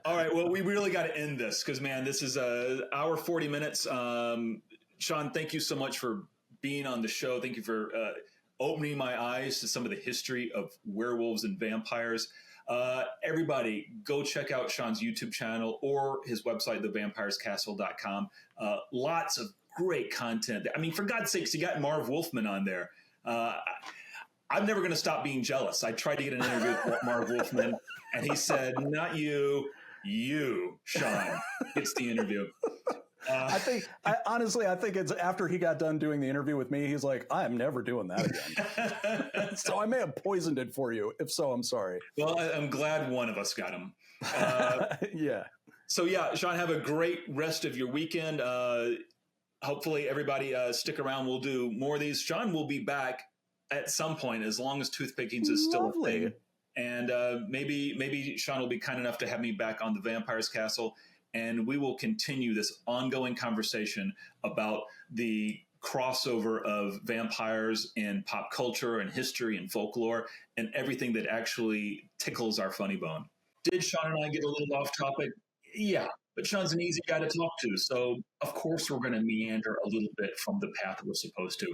All right. Well, we really got to end this because, man, this is an hour 40 minutes. Sean, thank you so much for being on the show. Thank you for opening my eyes to some of the history of werewolves and vampires. Everybody, go check out Sean's YouTube channel or his website, thevampirescastle.com. Lots of great content. I mean, for God's sakes, you got Marv Wolfman on there. I'm never going to stop being jealous. I tried to get an interview with Marv Wolfman, and he said, not you, Sean, gets the interview. Honestly, I think it's after he got done doing the interview with me, he's like, I am never doing that again. So I may have poisoned it for you. If so, I'm sorry. Well, I'm glad one of us got him. Yeah. So yeah, Sean, have a great rest of your weekend. Hopefully everybody stick around. We'll do more of these. Sean will be back at some point, as long as Toothpickings is still a thing. And maybe Sean will be kind enough to have me back on the Vampire's Castle, and we will continue this ongoing conversation about the crossover of vampires in pop culture and history and folklore and everything that actually tickles our funny bone. Did Sean and I get a little off topic? Yeah, but Sean's an easy guy to talk to. So, of course, we're going to meander a little bit from the path we're supposed to.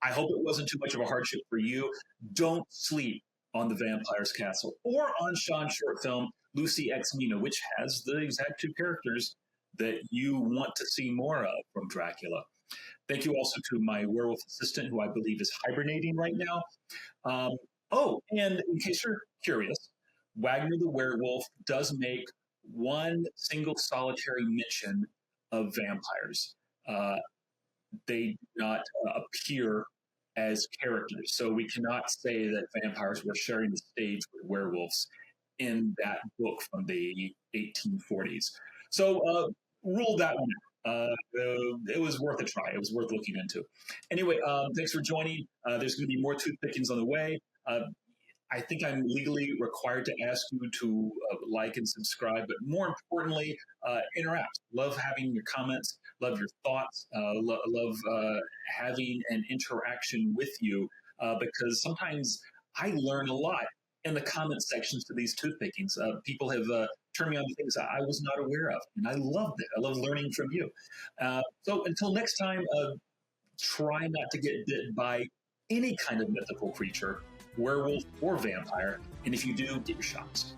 I hope it wasn't too much of a hardship for you. Don't sleep on the Vampire's Castle or on Sean's short film, Lucy X Mina, which has the exact two characters that you want to see more of from Dracula. Thank you also to my werewolf assistant, who I believe is hibernating right now. And in case you're curious, Wagner the Werewolf does make one single solitary mention of vampires. They do not appear as characters. So we cannot say that vampires were sharing the stage with werewolves in that book from the 1840s. So ruled that one out. It was worth a try. It was worth looking into. Anyway, thanks for joining. There's going to be more tooth pickings on the way. I think I'm legally required to ask you to like and subscribe, but more importantly, interact. Love having your comments, love your thoughts, love having an interaction with you, because sometimes I learn a lot in the comment sections to these tooth pickings. People have turned me on to things I was not aware of, and I loved it. I love learning from you. So until next time, try not to get bit by any kind of mythical creature, werewolf or vampire, and if you do, get your shots.